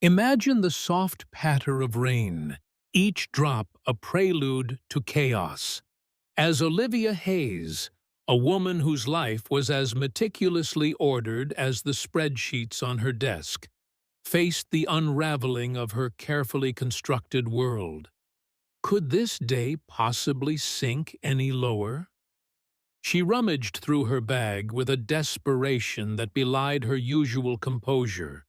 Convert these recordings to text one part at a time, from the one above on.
Imagine the soft patter of rain, each drop a prelude to chaos. As Olivia Hayes, a woman whose life was as meticulously ordered as the spreadsheets on her desk, faced the unraveling of her carefully constructed world. Could this day possibly sink any lower? She rummaged through her bag with a desperation that belied her usual composure.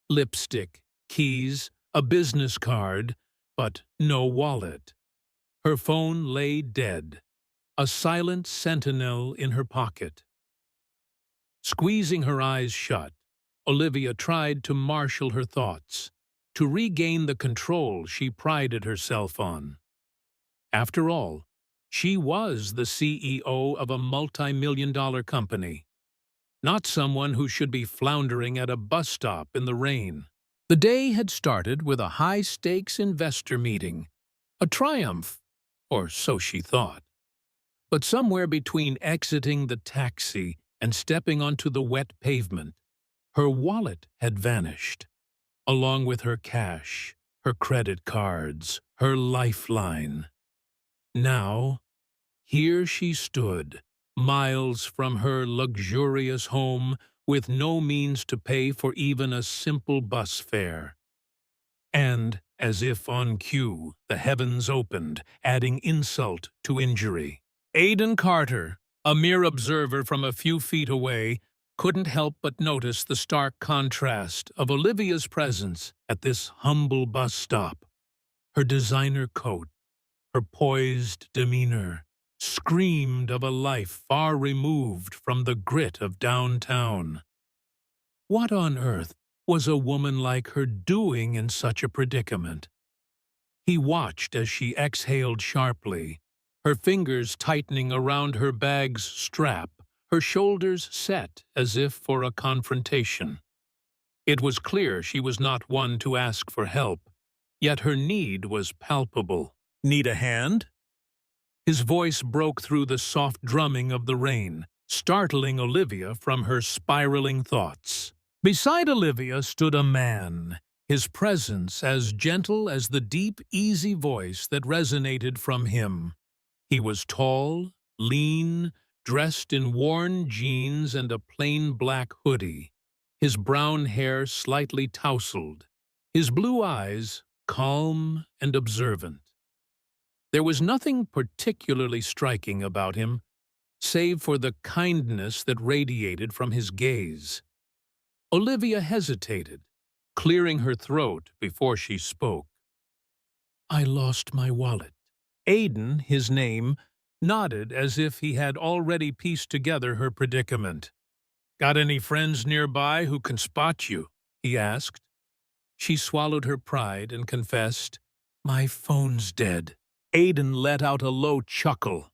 Lipstick, keys, a business card, but no wallet. Her phone lay dead, a silent sentinel in her pocket. Squeezing her eyes shut, Olivia tried to marshal her thoughts, to regain the control she prided herself on. After all, she was the CEO of a multi-million-dollar company, not someone who should be floundering at a bus stop in the rain. The day had started with a high-stakes investor meeting, a triumph, or so she thought. But somewhere between exiting the taxi and stepping onto the wet pavement, her wallet had vanished, along with her cash, her credit cards, her lifeline. Now, here she stood, miles from her luxurious home, with no means to pay for even a simple bus fare. And, as if on cue, the heavens opened, adding insult to injury. Aidan Carter, a mere observer from a few feet away, couldn't help but notice the stark contrast of Olivia's presence at this humble bus stop. Her designer coat, her poised demeanor, screamed of a life far removed from the grit of downtown. What on earth was a woman like her doing in such a predicament? He watched as she exhaled sharply, her fingers tightening around her bag's strap, her shoulders set as if for a confrontation. It was clear she was not one to ask for help, yet her need was palpable. "Need a hand?" His voice broke through the soft drumming of the rain, startling Olivia from her spiraling thoughts. Beside Olivia stood a man, his presence as gentle as the deep, easy voice that resonated from him. He was tall, lean, dressed in worn jeans and a plain black hoodie, his brown hair slightly tousled, his blue eyes calm and observant. There was nothing particularly striking about him, save for the kindness that radiated from his gaze. Olivia hesitated, clearing her throat before she spoke. "I lost my wallet." Aidan, his name, nodded as if he had already pieced together her predicament. "Got any friends nearby who can spot you?" he asked. She swallowed her pride and confessed, "My phone's dead." Aidan let out a low chuckle.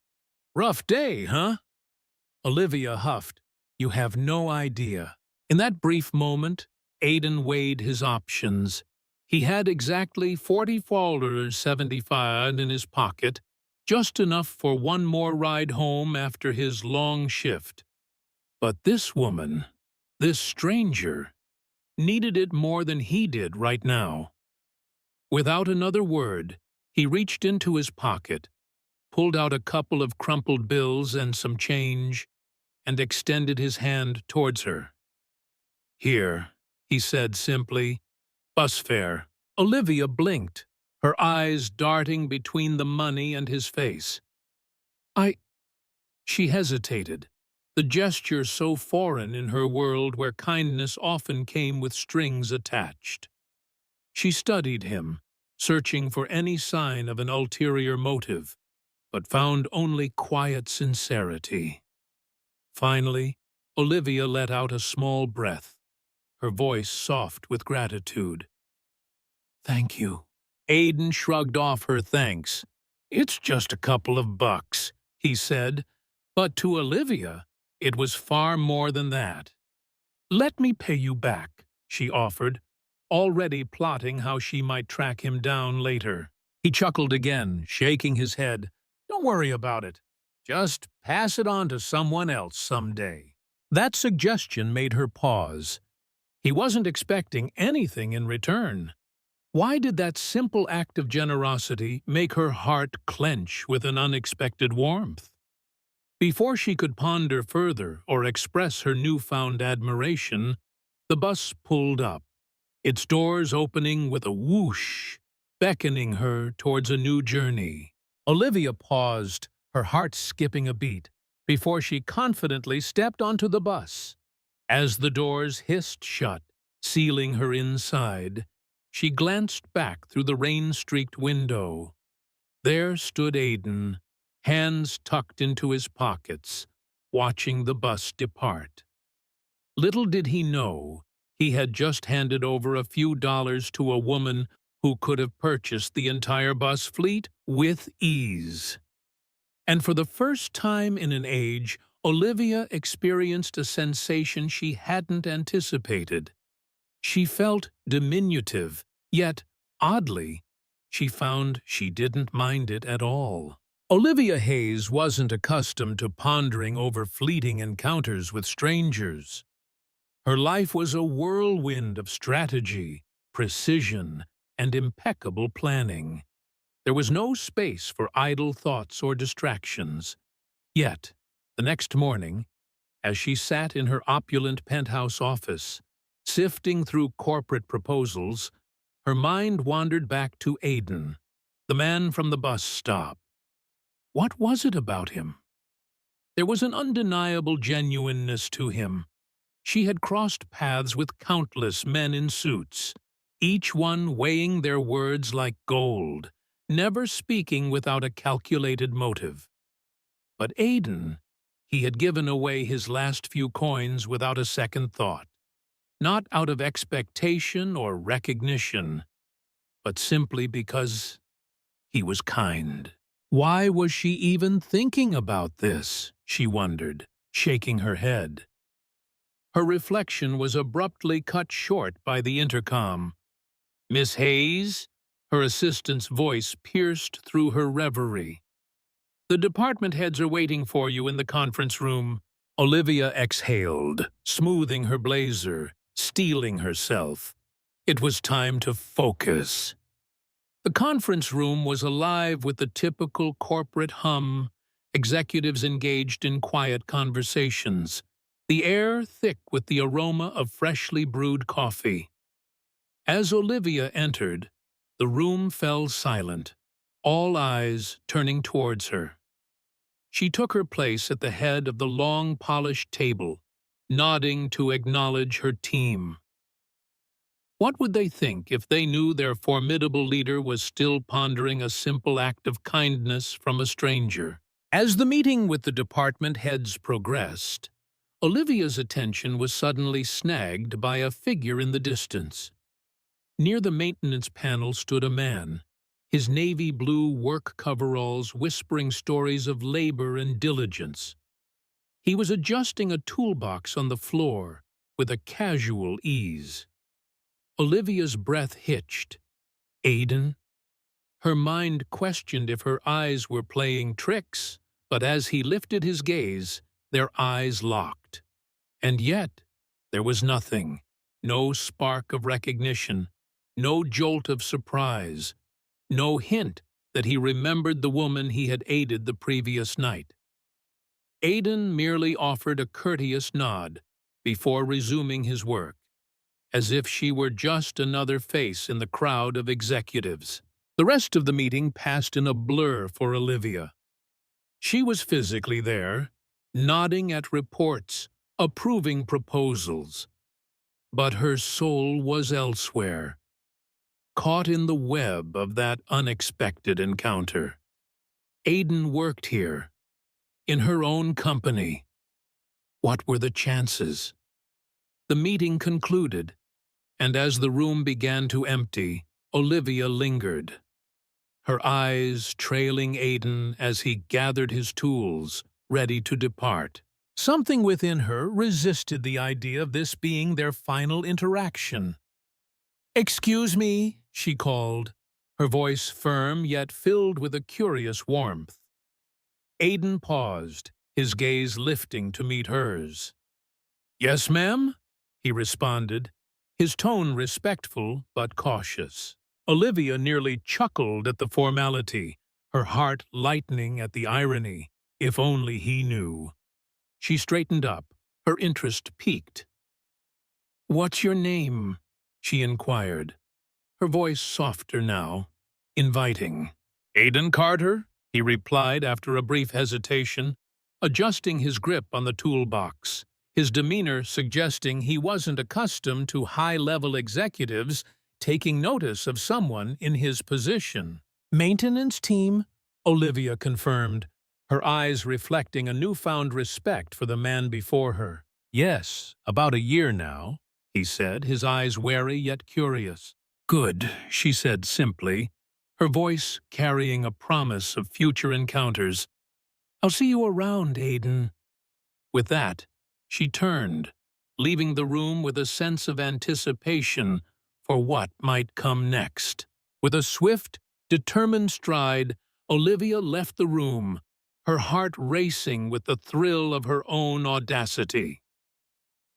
"Rough day, huh?" Olivia huffed. "You have no idea." In that brief moment, Aidan weighed his options. He had exactly $44.75 in his pocket, just enough for one more ride home after his long shift. But this woman, this stranger, needed it more than he did right now. Without another word, he reached into his pocket, pulled out a couple of crumpled bills and some change, and extended his hand towards her. "Here," he said simply, "bus fare." Olivia blinked, her eyes darting between the money and his face. "I—" She hesitated, the gesture so foreign in her world where kindness often came with strings attached. She studied him, searching for any sign of an ulterior motive, but found only quiet sincerity. Finally, Olivia let out a small breath, her voice soft with gratitude. "Thank you." Aidan shrugged off her thanks. "It's just a couple of bucks," he said, but to Olivia, it was far more than that. "Let me pay you back," she offered, already plotting how she might track him down later. He chuckled again, shaking his head. "Don't worry about it. Just pass it on to someone else someday." That suggestion made her pause. He wasn't expecting anything in return. Why did that simple act of generosity make her heart clench with an unexpected warmth? Before she could ponder further or express her newfound admiration, the bus pulled up, its doors opening with a whoosh, beckoning her towards a new journey. Olivia paused, her heart skipping a beat, before she confidently stepped onto the bus. As the doors hissed shut, sealing her inside, she glanced back through the rain-streaked window. There stood Aidan, hands tucked into his pockets, watching the bus depart. Little did he know, he had just handed over a few dollars to a woman who could have purchased the entire bus fleet with ease. And for the first time in an age, Olivia experienced a sensation she hadn't anticipated. She felt diminutive, yet, oddly, she found she didn't mind it at all. Olivia Hayes wasn't accustomed to pondering over fleeting encounters with strangers. Her life was a whirlwind of strategy, precision, and impeccable planning. There was no space for idle thoughts or distractions. Yet, the next morning, as she sat in her opulent penthouse office, sifting through corporate proposals, her mind wandered back to Aidan, the man from the bus stop. What was it about him? There was an undeniable genuineness to him. She had crossed paths with countless men in suits, each one weighing their words like gold, never speaking without a calculated motive. But Aidan, he had given away his last few coins without a second thought, not out of expectation or recognition, but simply because he was kind. Why was she even thinking about this, she wondered, shaking her head. Her reflection was abruptly cut short by the intercom. "Miss Hayes?" Her assistant's voice pierced through her reverie. "The department heads are waiting for you in the conference room." Olivia exhaled, smoothing her blazer, steeling herself. It was time to focus. The conference room was alive with the typical corporate hum, executives engaged in quiet conversations, the air thick with the aroma of freshly brewed coffee. As Olivia entered, the room fell silent, all eyes turning towards her. She took her place at the head of the long, polished table, nodding to acknowledge her team. What would they think if they knew their formidable leader was still pondering a simple act of kindness from a stranger? As the meeting with the department heads progressed, Olivia's attention was suddenly snagged by a figure in the distance. Near the maintenance panel stood a man, his navy blue work coveralls whispering stories of labor and diligence. He was adjusting a toolbox on the floor with a casual ease. Olivia's breath hitched. Aidan? Her mind questioned if her eyes were playing tricks, but as he lifted his gaze, their eyes locked. And yet, there was nothing, no spark of recognition, no jolt of surprise, no hint that he remembered the woman he had aided the previous night. Aidan merely offered a courteous nod before resuming his work, as if she were just another face in the crowd of executives. The rest of the meeting passed in a blur for Olivia. She was physically there, nodding at reports, approving proposals. But her soul was elsewhere, caught in the web of that unexpected encounter. Aidan worked here, in her own company. What were the chances? The meeting concluded, and as the room began to empty, Olivia lingered, her eyes trailing Aidan as he gathered his tools, ready to depart. Something within her resisted the idea of this being their final interaction. "Excuse me," she called, her voice firm yet filled with a curious warmth. Aidan paused, his gaze lifting to meet hers. "Yes, ma'am?" he responded, his tone respectful but cautious. Olivia nearly chuckled at the formality, her heart lightening at the irony. If only he knew. She straightened up, her interest piqued. "What's your name?" she inquired, her voice softer now, inviting. "Aiden Carter," he replied after a brief hesitation, adjusting his grip on the toolbox, his demeanor suggesting he wasn't accustomed to high-level executives taking notice of someone in his position. "Maintenance team," Olivia confirmed, her eyes reflecting a newfound respect for the man before her. "Yes, about a year now," he said, his eyes wary yet curious. "Good," she said simply, her voice carrying a promise of future encounters. "I'll see you around, Aiden." With that, she turned, leaving the room with a sense of anticipation for what might come next. With a swift, determined stride, Olivia left the room, her heart racing with the thrill of her own audacity.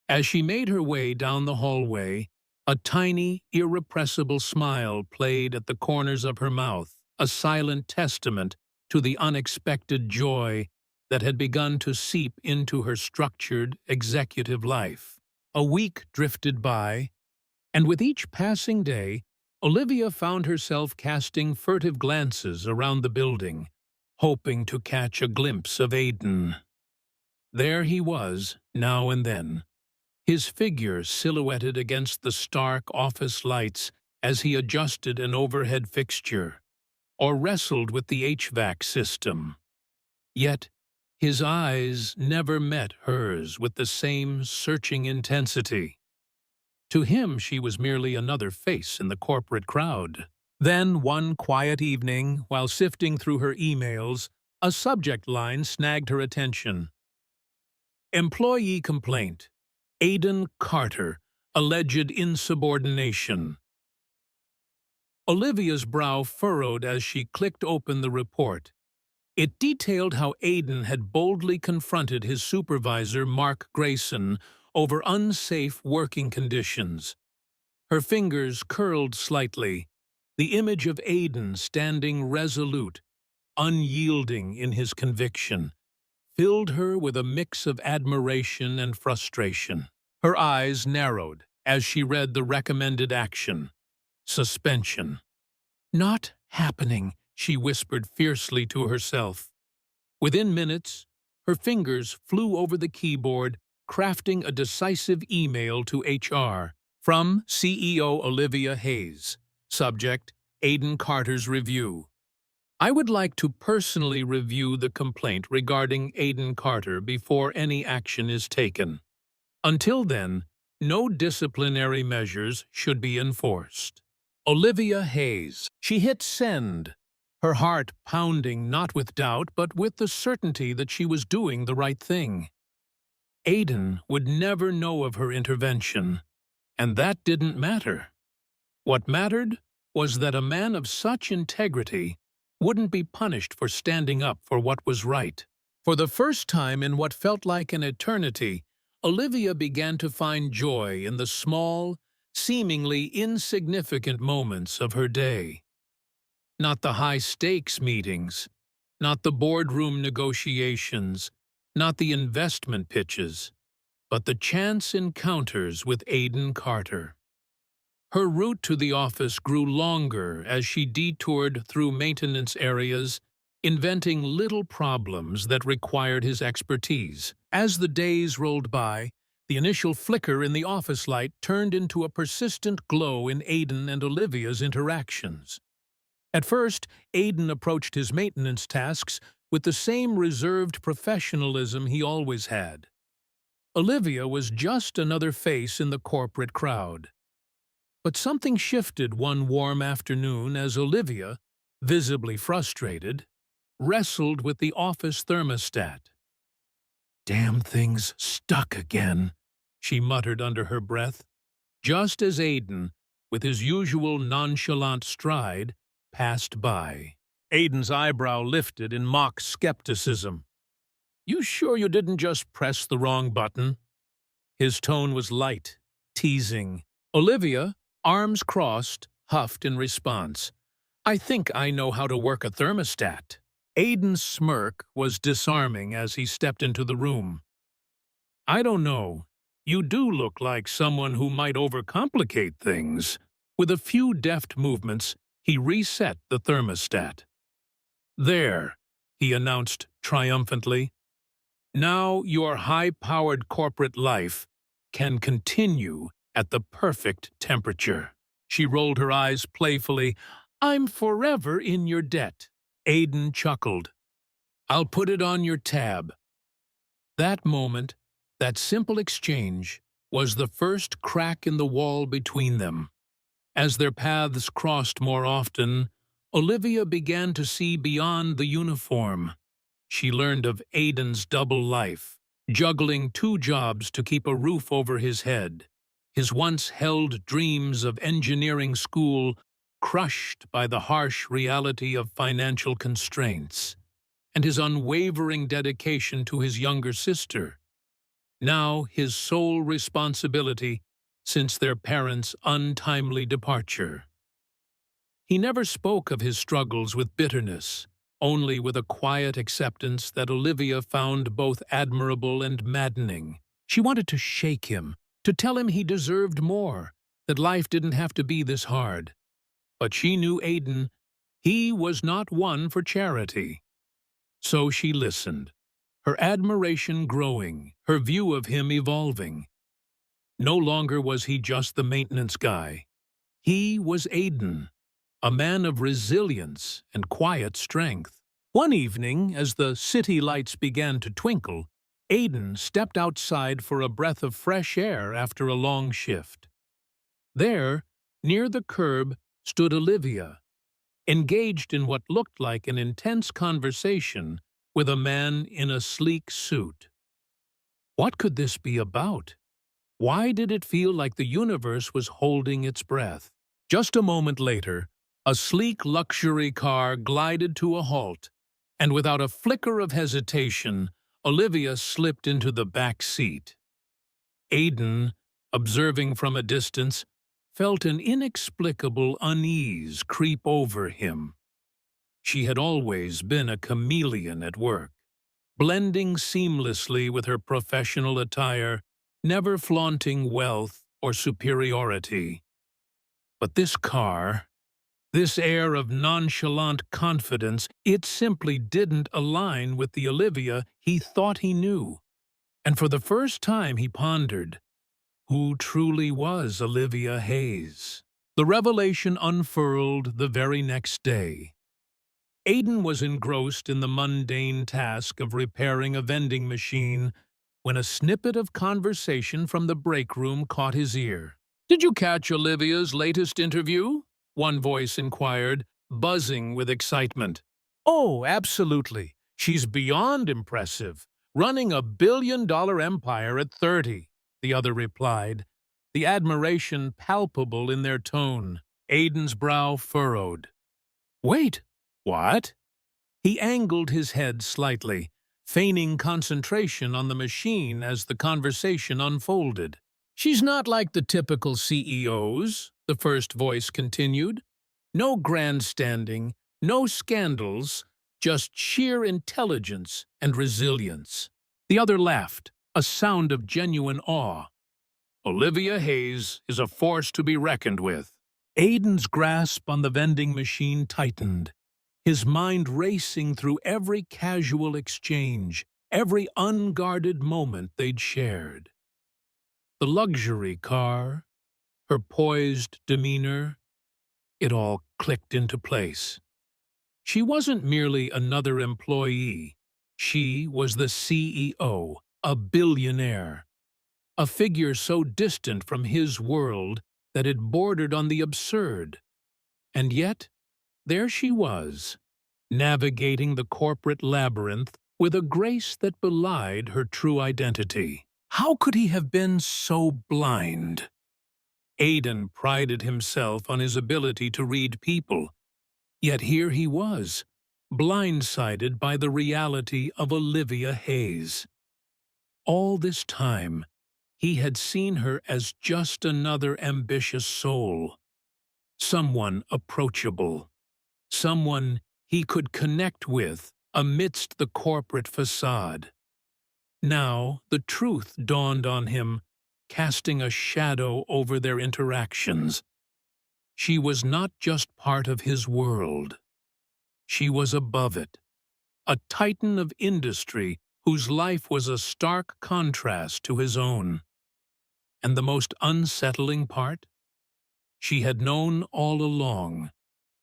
As she made her way down the hallway, a tiny, irrepressible smile played at the corners of her mouth, a silent testament to the unexpected joy that had begun to seep into her structured, executive life. A week drifted by, and with each passing day, Olivia found herself casting furtive glances around the building, hoping to catch a glimpse of Aiden. There he was, now and then, his figure silhouetted against the stark office lights as he adjusted an overhead fixture, or wrestled with the HVAC system. Yet, his eyes never met hers with the same searching intensity. To him, she was merely another face in the corporate crowd. Then, one quiet evening, while sifting through her emails, a subject line snagged her attention. "Employee complaint. Aiden Carter, alleged insubordination." Olivia's brow furrowed as she clicked open the report. It detailed how Aiden had boldly confronted his supervisor, Mark Grayson, over unsafe working conditions. Her fingers curled slightly, the image of Aiden standing resolute, unyielding in his conviction, filled her with a mix of admiration and frustration. Her eyes narrowed as she read the recommended action: suspension. "Not happening," she whispered fiercely to herself. Within minutes, her fingers flew over the keyboard, crafting a decisive email to HR. From CEO Olivia Hayes. Subject: Aiden Carter's review. "I would like to personally review the complaint regarding Aiden Carter before any action is taken. Until then, no disciplinary measures should be enforced. Olivia Hayes." She hit send, her heart pounding not with doubt but with the certainty that she was doing the right thing. Aiden would never know of her intervention, and that didn't matter. What mattered was that a man of such integrity wouldn't be punished for standing up for what was right. For the first time in what felt like an eternity, Olivia began to find joy in the small, seemingly insignificant moments of her day. Not the high-stakes meetings, not the boardroom negotiations, not the investment pitches, but the chance encounters with Aiden Carter. Her route to the office grew longer as she detoured through maintenance areas, inventing little problems that required his expertise. As the days rolled by, the initial flicker in the office light turned into a persistent glow in Aiden and Olivia's interactions. At first, Aiden approached his maintenance tasks with the same reserved professionalism he always had. Olivia was just another face in the corporate crowd. But something shifted one warm afternoon as Olivia, visibly frustrated, wrestled with the office thermostat. "Damn thing's stuck again," she muttered under her breath, just as Aiden, with his usual nonchalant stride, passed by. Aiden's eyebrow lifted in mock skepticism. "You sure you didn't just press the wrong button?" His tone was light, teasing, Olivia, arms crossed, huffed in response. I think I know how to work a thermostat. Aiden's smirk was disarming as he stepped into the room. I don't know. You do look like someone who might overcomplicate things. With a few deft movements, he reset the thermostat. There, he announced triumphantly. Now your high-powered corporate life can continue at the perfect temperature. She rolled her eyes playfully. I'm forever in your debt. Aiden chuckled. I'll put it on your tab. That moment, that simple exchange, was the first crack in the wall between them. As their paths crossed more often, Olivia began to see beyond the uniform. She learned of Aiden's double life, juggling 2 jobs to keep a roof over his head, his once-held dreams of engineering school crushed by the harsh reality of financial constraints, and his unwavering dedication to his younger sister, now his sole responsibility since their parents' untimely departure. He never spoke of his struggles with bitterness, only with a quiet acceptance that Olivia found both admirable and maddening. She wanted to shake him, to tell him he deserved more, that life didn't have to be this hard. But she knew Aiden. He was not one for charity. So she listened, her admiration growing, her view of him evolving. No longer was he just the maintenance guy. He was Aiden, a man of resilience and quiet strength. One evening, as the city lights began to twinkle, Aiden stepped outside for a breath of fresh air after a long shift. There, near the curb, stood Olivia, engaged in what looked like an intense conversation with a man in a sleek suit. What could this be about? Why did it feel like the universe was holding its breath? Just a moment later, a sleek luxury car glided to a halt, and without a flicker of hesitation, Olivia slipped into the back seat. Aiden, observing from a distance, felt an inexplicable unease creep over him. She had always been a chameleon at work, blending seamlessly with her professional attire, never flaunting wealth or superiority. But this car, this air of nonchalant confidence, it simply didn't align with the Olivia he thought he knew. And for the first time he pondered, who truly was Olivia Hayes? The revelation unfurled the very next day. Aiden was engrossed in the mundane task of repairing a vending machine when a snippet of conversation from the break room caught his ear. "Did you catch Olivia's latest interview?" one voice inquired, buzzing with excitement. "Oh, absolutely. She's beyond impressive, running a billion-dollar empire at 30, the other replied, the admiration palpable in their tone. Aiden's brow furrowed. "Wait, what?" He angled his head slightly, feigning concentration on the machine as the conversation unfolded. "She's not like the typical CEOs," the first voice continued. "No grandstanding, no scandals, just sheer intelligence and resilience." The other laughed, a sound of genuine awe. "Olivia Hayes is a force to be reckoned with." Aiden's grasp on the vending machine tightened, his mind racing through every casual exchange, every unguarded moment they'd shared. The luxury car, her poised demeanor, it all clicked into place. She wasn't merely another employee. She was the CEO, a billionaire, a figure so distant from his world that it bordered on the absurd. And yet, there she was, navigating the corporate labyrinth with a grace that belied her true identity. How could he have been so blind? Aiden prided himself on his ability to read people, yet here he was, blindsided by the reality of Olivia Hayes. All this time, He had seen her as just another ambitious soul, someone approachable, someone he could connect with amidst the corporate facade. Now the truth dawned on him, casting a shadow over their interactions. She was not just part of his world. She was above it, a titan of industry whose life was a stark contrast to his own. And the most unsettling part? She had known all along,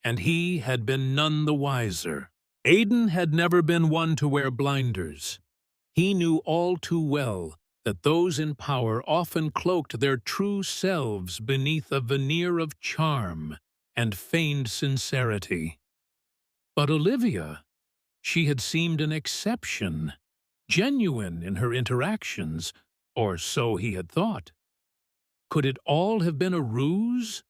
and he had been none the wiser. Aidan had never been one to wear blinders. He knew all too well that those in power often cloaked their true selves beneath a veneer of charm and feigned sincerity. But Olivia, she had seemed an exception, genuine in her interactions, or so he had thought. Could it all have been a ruse?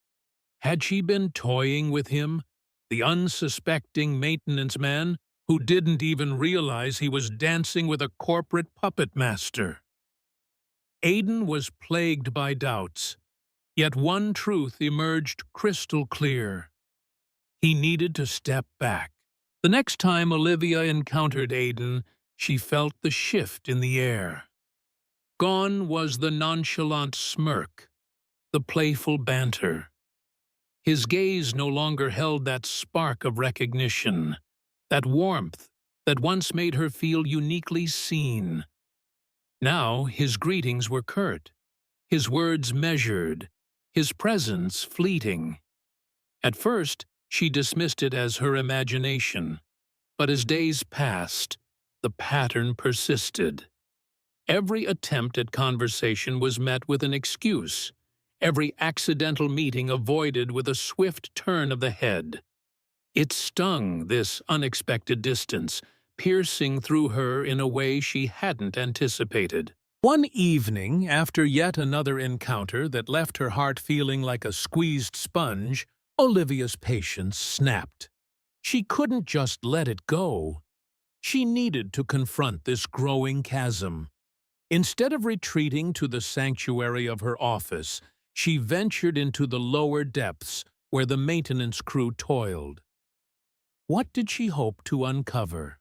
Had she been toying with him, the unsuspecting maintenance man who didn't even realize he was dancing with a corporate puppet master? Aidan was plagued by doubts, yet one truth emerged crystal clear. He needed to step back. The next time Olivia encountered Aidan, she felt the shift in the air. Gone was the nonchalant smirk, the playful banter. His gaze no longer held that spark of recognition, that warmth that once made her feel uniquely seen. Now his greetings were curt, his words measured, his presence fleeting. At first, she dismissed it as her imagination, but as days passed, the pattern persisted. Every attempt at conversation was met with an excuse, every accidental meeting avoided with a swift turn of the head. It stung, this unexpected distance, piercing through her in a way she hadn't anticipated. One evening, after yet another encounter that left her heart feeling like a squeezed sponge, Olivia's patience snapped. She couldn't just let it go. She needed to confront this growing chasm. Instead of retreating to the sanctuary of her office, she ventured into the lower depths where the maintenance crew toiled. What did she hope to uncover?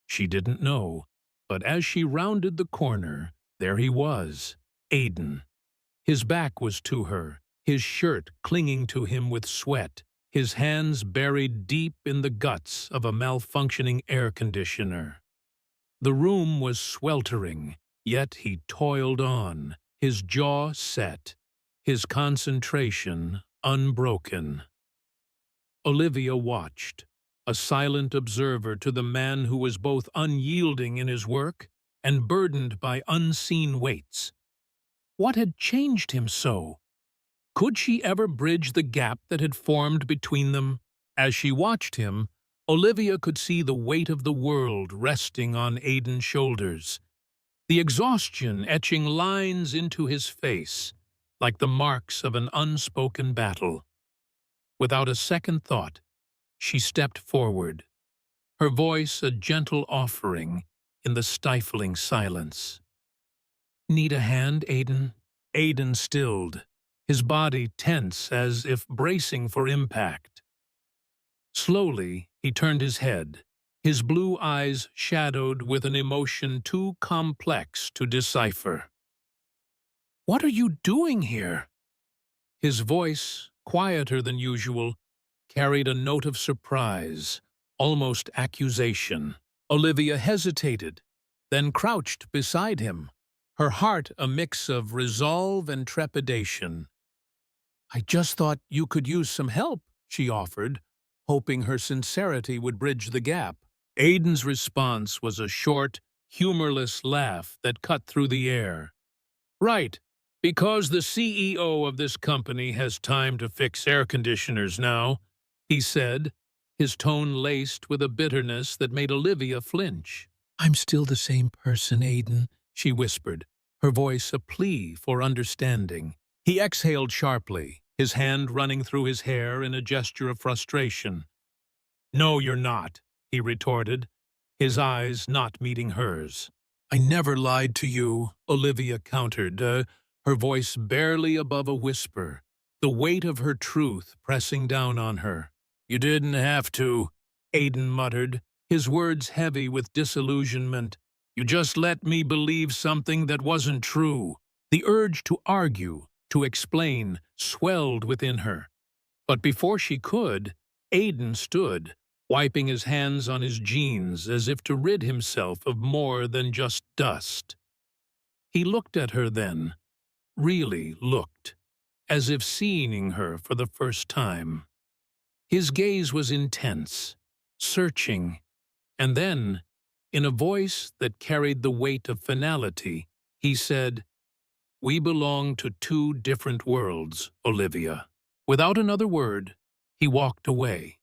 She didn't know, but as she rounded the corner, there he was, Aidan. His back was to her, his shirt clinging to him with sweat, his hands buried deep in the guts of a malfunctioning air conditioner. The room was sweltering, yet he toiled on, his jaw set, his concentration unbroken. Olivia watched, a silent observer to the man who was both unyielding in his work and burdened by unseen weights. What had changed him so? Could she ever bridge the gap that had formed between them? As she watched him, Olivia could see the weight of the world resting on Aidan's shoulders, the exhaustion etching lines into his face, like the marks of an unspoken battle. Without a second thought, she stepped forward, her voice a gentle offering in the stifling silence. "Need a hand, Aidan?" Aidan stilled, his body tense as if bracing for impact. Slowly, he turned his head, his blue eyes shadowed with an emotion too complex to decipher. "What are you doing here?" His voice, quieter than usual, carried a note of surprise, almost accusation. Olivia hesitated, then crouched beside him, her heart a mix of resolve and trepidation. "I just thought you could use some help," she offered, hoping her sincerity would bridge the gap. Aidan's response was a short, humorless laugh that cut through the air. "Right, because the CEO of this company has time to fix air conditioners now," he said, his tone laced with a bitterness that made Olivia flinch. "I'm still the same person, Aidan," she whispered, her voice a plea for understanding. He exhaled sharply, his hand running through his hair in a gesture of frustration. "No, you're not," he retorted, his eyes not meeting hers. I never lied to you, Olivia countered, her voice barely above a whisper, the weight of her truth pressing down on her. You didn't have to, Aidan muttered, his words heavy with disillusionment. You just let me believe something that wasn't true. The urge to argue, to explain, swelled within her. But before she could, Aidan stood, wiping his hands on his jeans as if to rid himself of more than just dust. He looked at her then, really looked, as if seeing her for the first time. His gaze was intense, searching, and then, in a voice that carried the weight of finality, he said, "We belong to two different worlds, Olivia." Without another word, he walked away,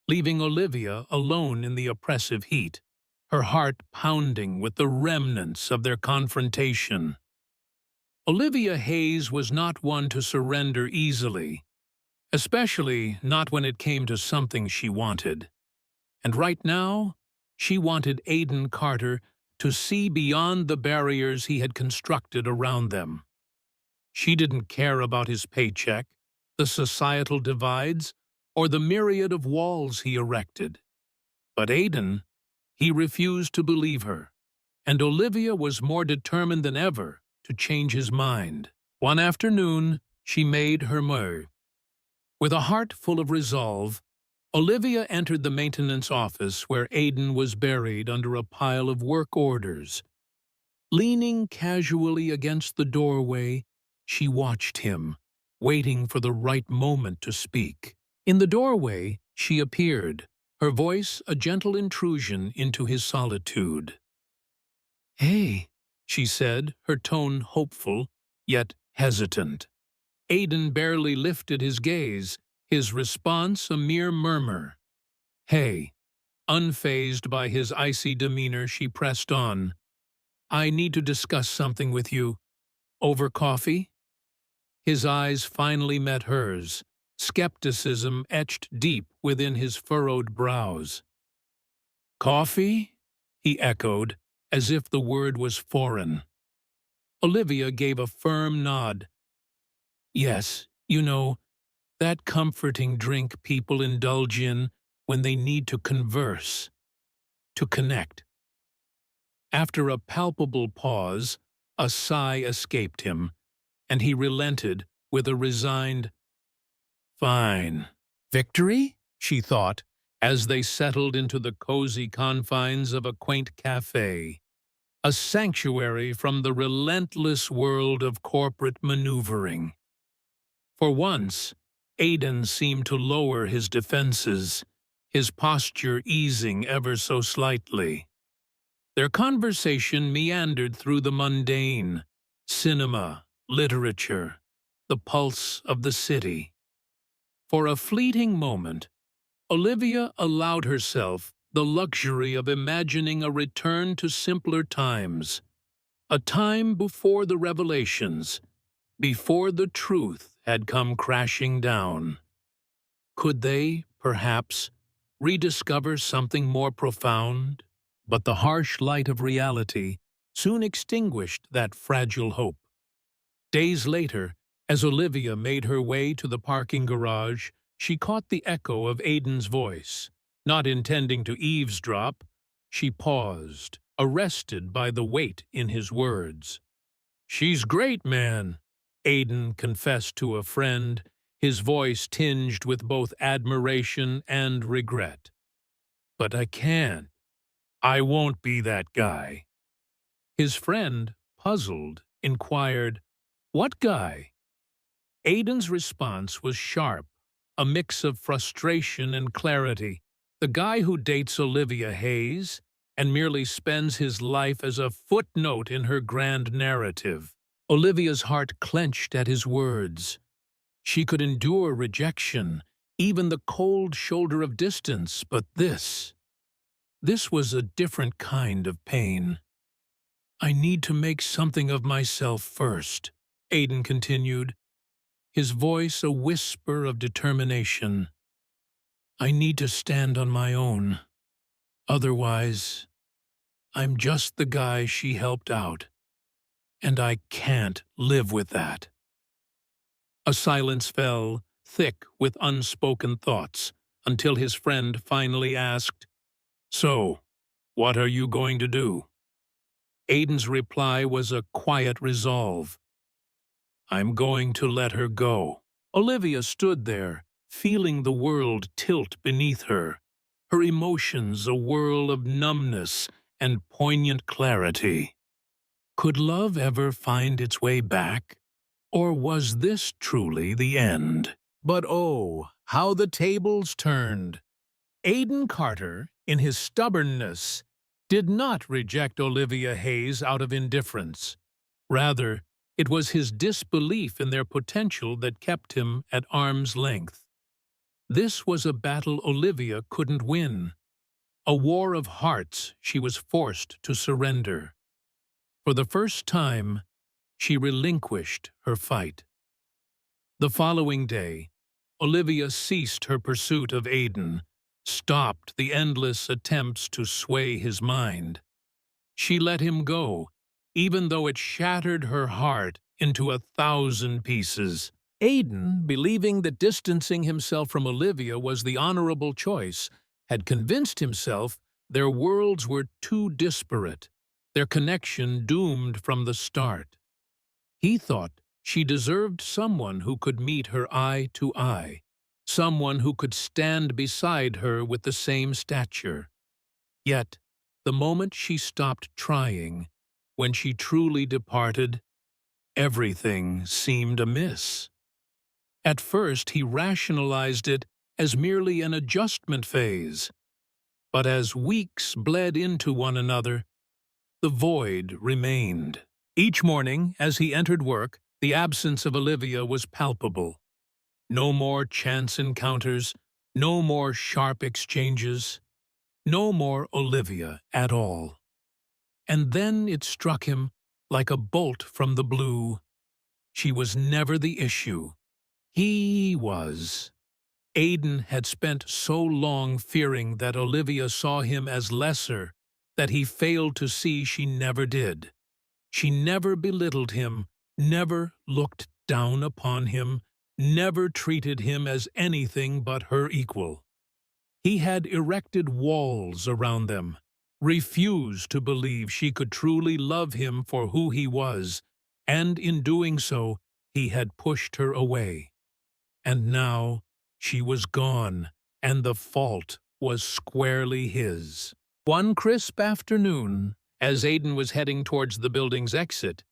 leaving Olivia alone in the oppressive heat, her heart pounding with the remnants of their confrontation. Olivia Hayes was not one to surrender easily, especially not when it came to something she wanted. And right now, she wanted Aidan Carter to see beyond the barriers he had constructed around them. She didn't care about his paycheck, the societal divides, or the myriad of walls he erected. But Aidan, he refused to believe her, and Olivia was more determined than ever to change his mind. One afternoon, she made her move. With a heart full of resolve, Olivia entered the maintenance office where Aidan was buried under a pile of work orders. Leaning casually against the doorway, she watched him, waiting for the right moment to speak. In the doorway, she appeared, her voice a gentle intrusion into his solitude. "Hey," she said, her tone hopeful, yet hesitant. Aidan barely lifted his gaze, his response a mere murmur. "Hey." Unfazed by his icy demeanor, she pressed on. "I need to discuss something with you. Over coffee?" His eyes finally met hers, skepticism etched deep within his furrowed brows. "Coffee?" he echoed, as if the word was foreign. Olivia gave a firm nod. "Yes, you know, that comforting drink people indulge in when they need to converse, to connect." After a palpable pause, a sigh escaped him, and he relented with a resigned, "Fine." Victory? She thought, as they settled into the cozy confines of a quaint cafe, a sanctuary from the relentless world of corporate maneuvering. For once, Aidan seemed to lower his defenses, his posture easing ever so slightly. Their conversation meandered through the mundane, cinema, literature, the pulse of the city. For a fleeting moment, Olivia allowed herself the luxury of imagining a return to simpler times, a time before the revelations, before the truth had come crashing down. Could they, perhaps, rediscover something more profound? But the harsh light of reality soon extinguished that fragile hope. Days later, as Olivia made her way to the parking garage, she caught the echo of Aidan's voice. Not intending to eavesdrop, she paused, arrested by the weight in his words. "She's great, man," Aidan confessed to a friend, his voice tinged with both admiration and regret. "But I can't. I won't be that guy." His friend, puzzled, inquired, "What guy?" Aidan's response was sharp, a mix of frustration and clarity. "The guy who dates Olivia Hayes and merely spends his life as a footnote in her grand narrative." Olivia's heart clenched at his words. She could endure rejection, even the cold shoulder of distance, but this was a different kind of pain. "I need to make something of myself first," Aidan continued, his voice a whisper of determination. "I need to stand on my own. Otherwise, I'm just the guy she helped out, and I can't live with that. A silence fell, thick with unspoken thoughts, until his friend finally asked, "So, what are you going to do?" Aiden's reply was a quiet resolve. "I'm going to let her go." Olivia stood there, feeling the world tilt beneath her, her emotions a whirl of numbness and poignant clarity. Could love ever find its way back? Or was this truly the end? But oh, how the tables turned. Aiden Carter, in his stubbornness, did not reject Olivia Hayes out of indifference. Rather, it was his disbelief in their potential that kept him at arm's length. This was a battle Olivia couldn't win, a war of hearts she was forced to surrender. For the first time, she relinquished her fight. The following day, Olivia ceased her pursuit of Aiden, stopped the endless attempts to sway his mind. She let him go, even though it shattered her heart into 1,000 pieces. Aiden, believing that distancing himself from Olivia was the honorable choice, had convinced himself their worlds were too disparate, their connection doomed from the start. He thought she deserved someone who could meet her eye to eye, someone who could stand beside her with the same stature. Yet, the moment she stopped trying, when she truly departed, everything seemed amiss. At first he rationalized it as merely an adjustment phase, but as weeks bled into one another, the void remained. Each morning, as he entered work, the absence of Olivia was palpable. No more chance encounters, no more sharp exchanges, no more Olivia at all. And then it struck him like a bolt from the blue. She was never the issue. He was. Aiden had spent so long fearing that Olivia saw him as lesser that he failed to see she never did. She never belittled him, never looked down upon him, never treated him as anything but her equal. He had erected walls around them, refused to believe she could truly love him for who he was, and in doing so, he had pushed her away. And now she was gone, and the fault was squarely his. One crisp afternoon, as Aiden was heading towards the building's exit,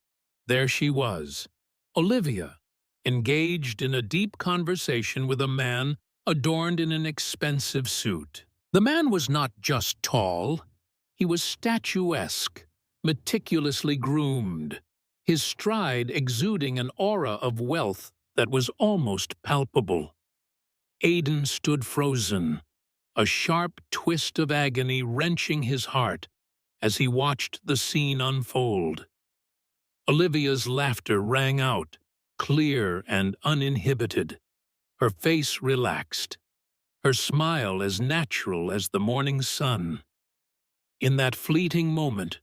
there she was, Olivia, engaged in a deep conversation with a man adorned in an expensive suit. The man was not just tall, he was statuesque, meticulously groomed, his stride exuding an aura of wealth that was almost palpable. Aiden stood frozen, a sharp twist of agony wrenching his heart as he watched the scene unfold. Olivia's laughter rang out, clear and uninhibited, her face relaxed, her smile as natural as the morning sun. In that fleeting moment,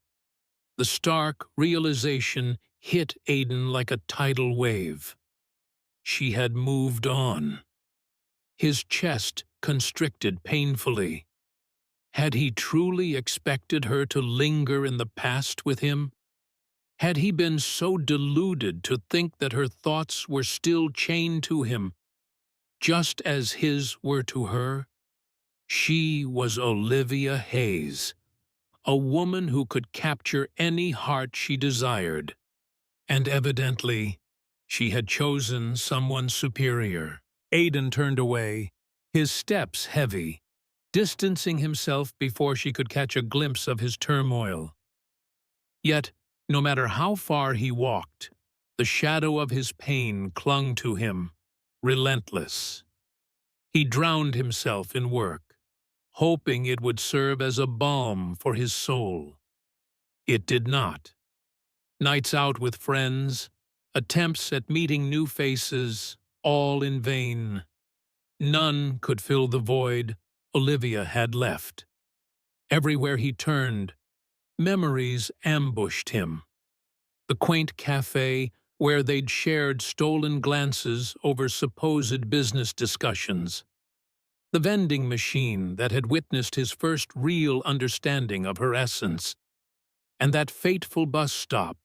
the stark realization hit Aiden like a tidal wave. She had moved on. His chest constricted painfully. Had he truly expected her to linger in the past with him? Had he been so deluded to think that her thoughts were still chained to him, just as his were to her? She was Olivia Hayes, a woman who could capture any heart she desired. And evidently, she had chosen someone superior. Aiden turned away, his steps heavy, distancing himself before she could catch a glimpse of his turmoil. Yet, no matter how far he walked, the shadow of his pain clung to him, relentless. He drowned himself in work, hoping it would serve as a balm for his soul. It did not. Nights out with friends, attempts at meeting new faces, all in vain. None could fill the void Olivia had left. Everywhere he turned, memories ambushed him. The quaint cafe where they'd shared stolen glances over supposed business discussions. The vending machine that had witnessed his first real understanding of her essence. And that fateful bus stop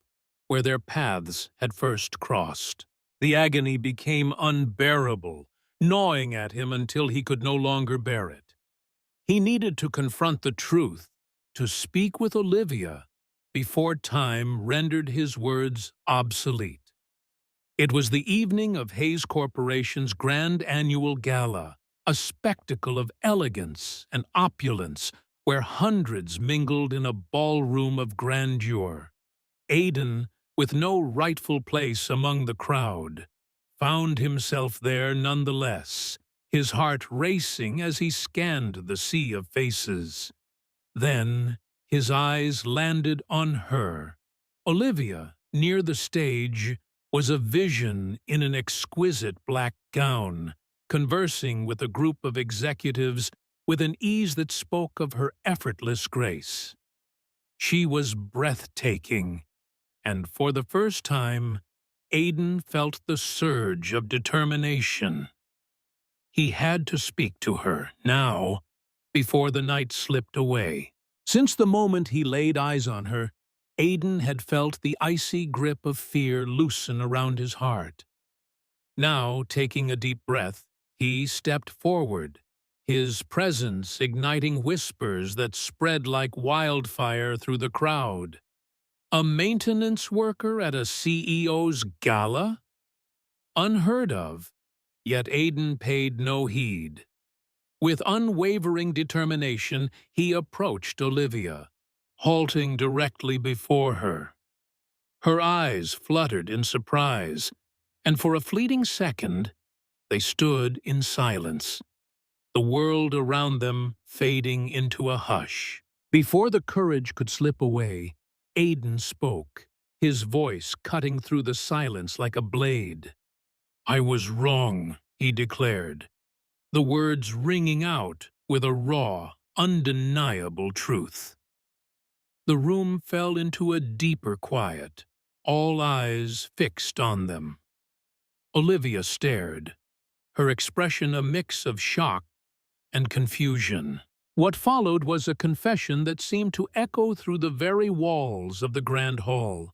where their paths had first crossed. The agony became unbearable, gnawing at him until he could no longer bear it. He needed to confront the truth, to speak with Olivia, before time rendered his words obsolete. It was the evening of Hayes Corporation's grand annual gala, a spectacle of elegance and opulence where hundreds mingled in a ballroom of grandeur. Aidan, with no rightful place among the crowd, found himself there nonetheless, his heart racing as he scanned the sea of faces. Then his eyes landed on her. Olivia, near the stage, was a vision in an exquisite black gown, conversing with a group of executives with an ease that spoke of her effortless grace. She was breathtaking, and for the first time, Aidan felt the surge of determination. He had to speak to her, now, before the night slipped away. Since the moment he laid eyes on her, Aidan had felt the icy grip of fear loosen around his heart. Now, taking a deep breath, he stepped forward, his presence igniting whispers that spread like wildfire through the crowd. A maintenance worker at a CEO's gala? Unheard of, yet Aidan paid no heed. With unwavering determination, he approached Olivia, halting directly before her. Her eyes fluttered in surprise, and for a fleeting second, they stood in silence, the world around them fading into a hush. Before the courage could slip away, Aidan spoke, his voice cutting through the silence like a blade. "I was wrong," he declared, the words ringing out with a raw, undeniable truth. The room fell into a deeper quiet, all eyes fixed on them. Olivia stared, her expression a mix of shock and confusion. What followed was a confession that seemed to echo through the very walls of the grand hall.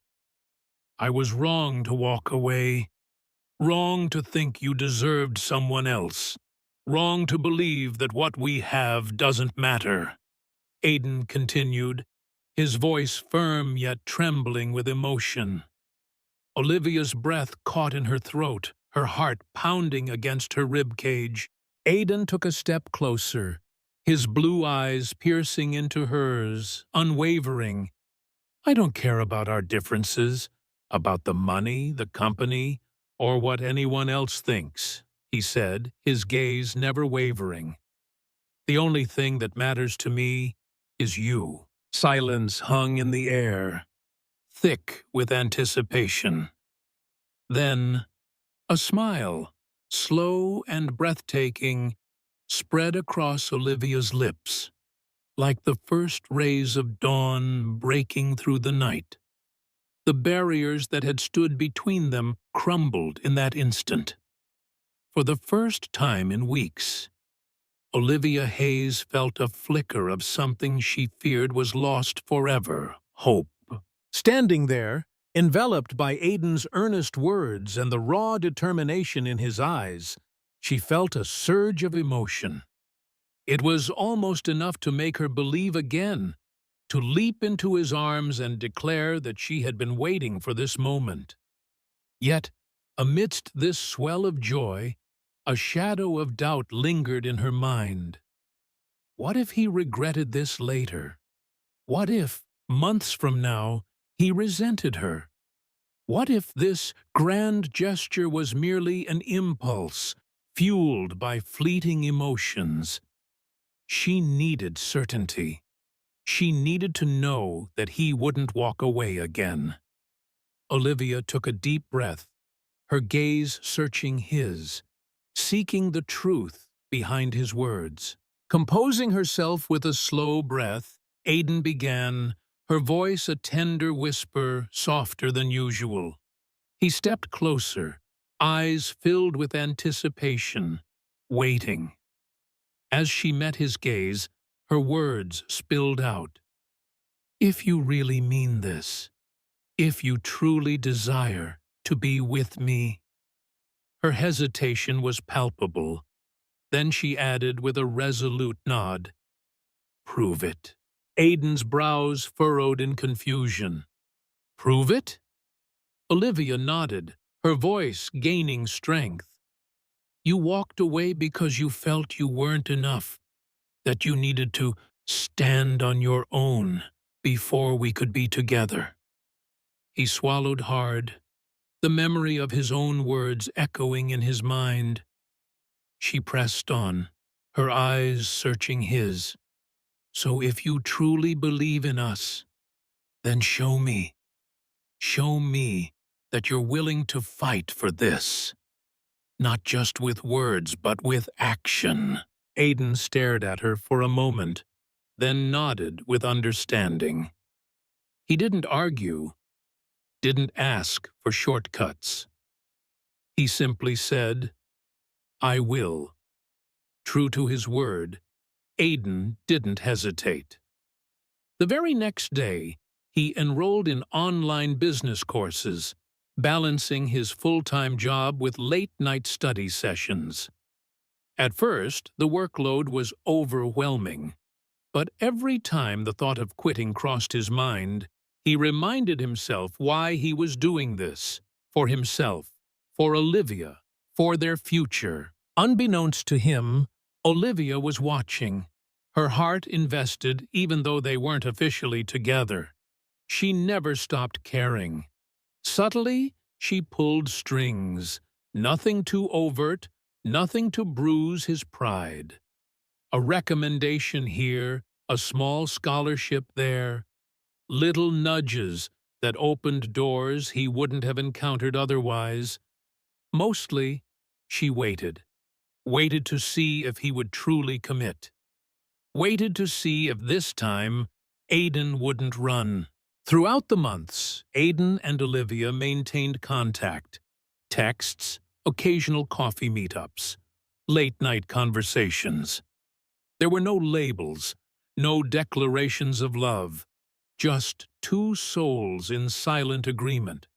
"I was wrong to walk away, wrong to think you deserved someone else, wrong to believe that what we have doesn't matter," Aidan continued, his voice firm yet trembling with emotion. Olivia's breath caught in her throat, her heart pounding against her rib cage. Aidan took a step closer, his blue eyes piercing into hers, unwavering. "I don't care about our differences, about the money, the company, or what anyone else thinks," he said, his gaze never wavering. "The only thing that matters to me is you." Silence hung in the air, thick with anticipation. Then, a smile, slow and breathtaking, spread across Olivia's lips, like the first rays of dawn breaking through the night. The barriers that had stood between them crumbled in that instant. For the first time in weeks, Olivia Hayes felt a flicker of something she feared was lost forever: hope. Standing there, enveloped by Aidan's earnest words and the raw determination in his eyes, she felt a surge of emotion. It was almost enough to make her believe again, to leap into his arms and declare that she had been waiting for this moment. Yet, amidst this swell of joy, a shadow of doubt lingered in her mind. What if he regretted this later? What if, months from now, he resented her? What if this grand gesture was merely an impulse, fueled by fleeting emotions? She needed certainty. She needed to know that he wouldn't walk away again. Olivia took a deep breath, her gaze searching his, seeking the truth behind his words. Composing herself with a slow breath, Aidan began, her voice a tender whisper, softer than usual. He stepped closer, eyes filled with anticipation, waiting. As she met his gaze, her words spilled out. "If you really mean this, if you truly desire to be with me." Her hesitation was palpable. Then she added with a resolute nod, "Prove it." Aiden's brows furrowed in confusion. "Prove it?" Olivia nodded, her voice gaining strength. "You walked away because you felt you weren't enough, that you needed to stand on your own before we could be together." He swallowed hard, the memory of his own words echoing in his mind. She pressed on, her eyes searching his. "So if you truly believe in us, then show me. Show me that you're willing to fight for this. Not just with words, but with action." Aiden stared at her for a moment, then nodded with understanding. He didn't argue, didn't ask for shortcuts. He simply said, "I will." True to his word, Aiden didn't hesitate. The very next day, he enrolled in online business courses, balancing his full-time job with late-night study sessions. At first, the workload was overwhelming, but every time the thought of quitting crossed his mind, he reminded himself why he was doing this: for himself, for Olivia, for their future. Unbeknownst to him, Olivia was watching, her heart invested even though they weren't officially together. She never stopped caring. Subtly, she pulled strings, nothing too overt, nothing to bruise his pride. A recommendation here, a small scholarship there, little nudges that opened doors he wouldn't have encountered otherwise. Mostly, she waited. Waited to see if he would truly commit. Waited to see if this time Aiden wouldn't run. Throughout the months, Aiden and Olivia maintained contact. Texts, occasional coffee meetups, late-night conversations. There were no labels, no declarations of love, just two souls in silent agreement,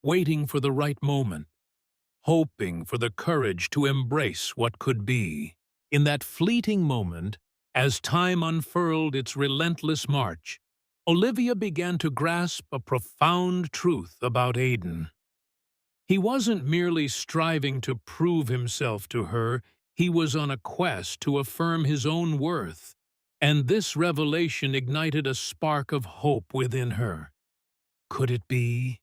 waiting for the right moment, hoping for the courage to embrace what could be. In that fleeting moment, as time unfurled its relentless march, Olivia began to grasp a profound truth about Aiden. He wasn't merely striving to prove himself to her, he was on a quest to affirm his own worth, and this revelation ignited a spark of hope within her. Could it be?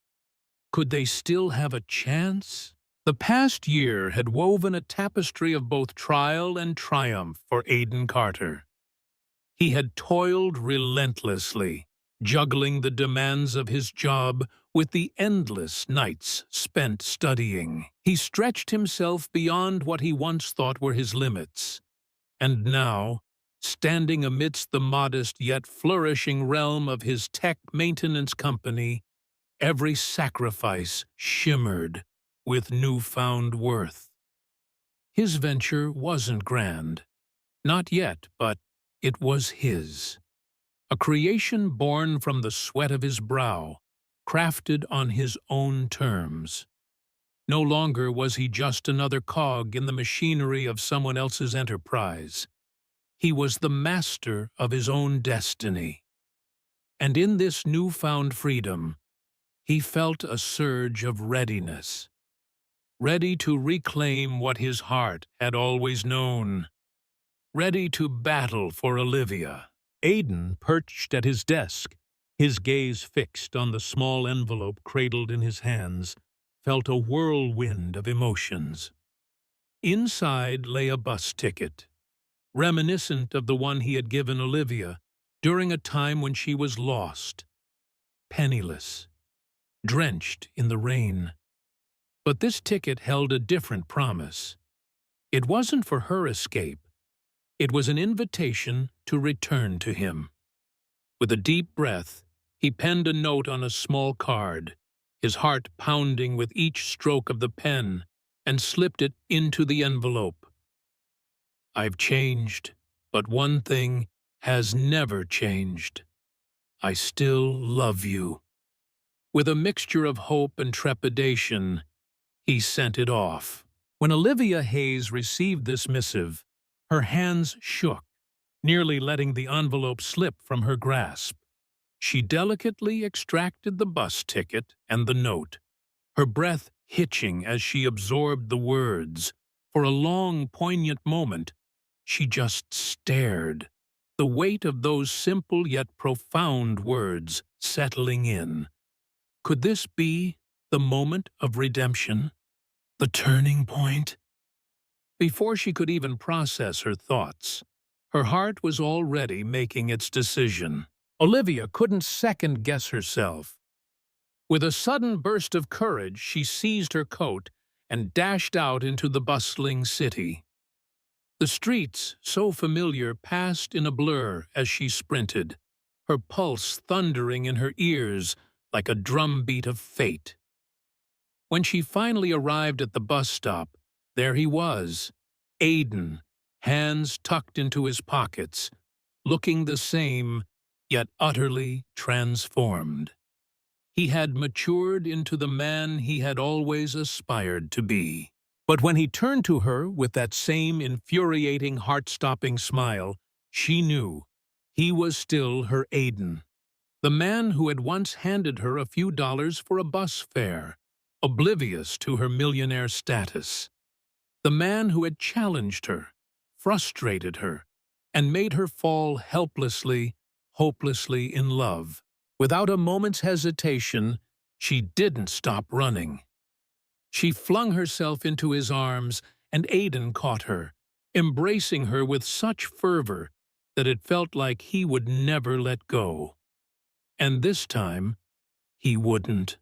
Could they still have a chance? The past year had woven a tapestry of both trial and triumph for Aiden Carter. He had toiled relentlessly, juggling the demands of his job with the endless nights spent studying. He stretched himself beyond what he once thought were his limits. And now, standing amidst the modest yet flourishing realm of his tech maintenance company, every sacrifice shimmered with newfound worth. His venture wasn't grand. Not yet, but it was his. A creation born from the sweat of his brow, crafted on his own terms. No longer was he just another cog in the machinery of someone else's enterprise. He was the master of his own destiny. And in this newfound freedom, he felt a surge of readiness. Ready to reclaim what his heart had always known. Ready to battle for Olivia. Aiden perched at his desk, his gaze fixed on the small envelope cradled in his hands, felt a whirlwind of emotions. Inside lay a bus ticket, reminiscent of the one he had given Olivia during a time when she was lost, penniless, drenched in the rain. But this ticket held a different promise. It wasn't for her escape. It was an invitation to return to him. With a deep breath, He penned a note on a small card, his heart pounding with each stroke of the pen, and slipped it into the envelope. "I've changed, but one thing has never changed. I still love you." With a mixture of hope and trepidation, he sent it off. When Olivia Hayes received this missive, her hands shook, nearly letting the envelope slip from her grasp. She delicately extracted the bus ticket and the note, her breath hitching as she absorbed the words. For a long, poignant moment, she just stared, the weight of those simple yet profound words settling in. Could this be the moment of redemption? The turning point? Before she could even process her thoughts, her heart was already making its decision. Olivia couldn't second-guess herself. With a sudden burst of courage, she seized her coat and dashed out into the bustling city. The streets, so familiar, passed in a blur as she sprinted, her pulse thundering in her ears like a drumbeat of fate. When she finally arrived at the bus stop, there he was, Aidan, hands tucked into his pockets, looking the same, yet utterly transformed. He had matured into the man he had always aspired to be. But when he turned to her with that same infuriating, heart-stopping smile, she knew he was still her Aidan, the man who had once handed her a few dollars for a bus fare, oblivious to her millionaire status. The man who had challenged her, frustrated her, and made her fall helplessly, hopelessly in love. Without a moment's hesitation, she didn't stop running. She flung herself into his arms, and Aidan caught her, embracing her with such fervor that it felt like he would never let go. And this time, he wouldn't.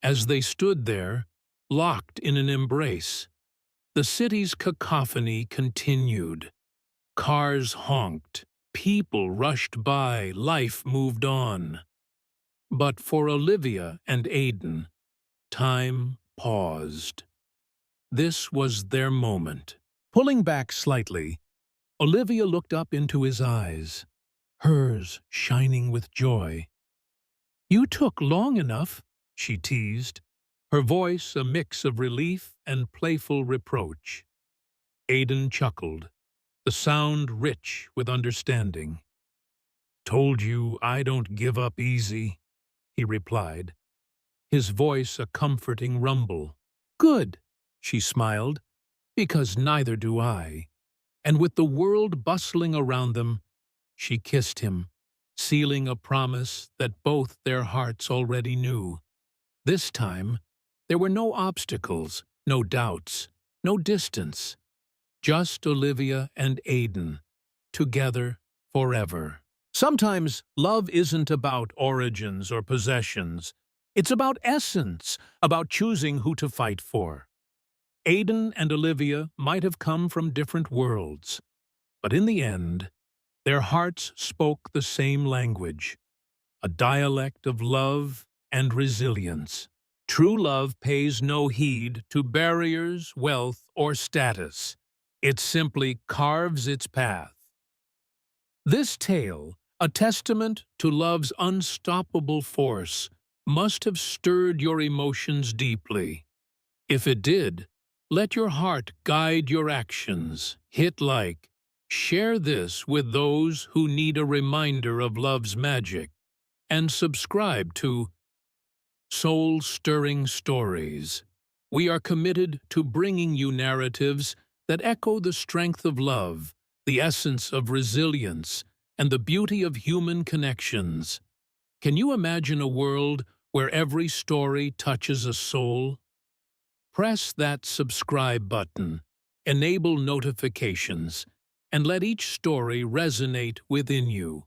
As they stood there, locked in an embrace, the city's cacophony continued. Cars honked, people rushed by, life moved on. But for Olivia and Aidan, time paused. This was their moment. Pulling back slightly, Olivia looked up into his eyes, hers shining with joy. "You took long enough," she teased, her voice a mix of relief and playful reproach. Aidan chuckled, the sound rich with understanding. "Told you I don't give up easy," he replied, his voice a comforting rumble. "Good," she smiled, "because neither do I." And with the world bustling around them, she kissed him, sealing a promise that both their hearts already knew. This time, there were no obstacles, no doubts, no distance. Just Olivia and Aidan, together forever. Sometimes love isn't about origins or possessions. It's about essence, about choosing who to fight for. Aidan and Olivia might have come from different worlds, but in the end, their hearts spoke the same language, a dialect of love and resilience. True love pays no heed to barriers, wealth, or status. It simply carves its path. This tale, a testament to love's unstoppable force, must have stirred your emotions deeply. If it did, let your heart guide your actions. Hit like. Share this with those who need a reminder of love's magic. And subscribe to Soul-Stirring Stories. We are committed to bringing you narratives that echo the strength of love, the essence of resilience, and the beauty of human connections. Can you imagine a world where every story touches a soul? Press that subscribe button, enable notifications, and let each story resonate within you.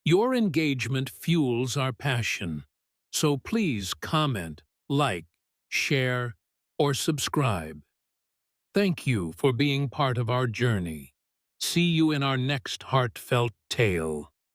Your engagement fuels our passion, so please comment, like, share, or subscribe. Thank you for being part of our journey. See you in our next heartfelt tale.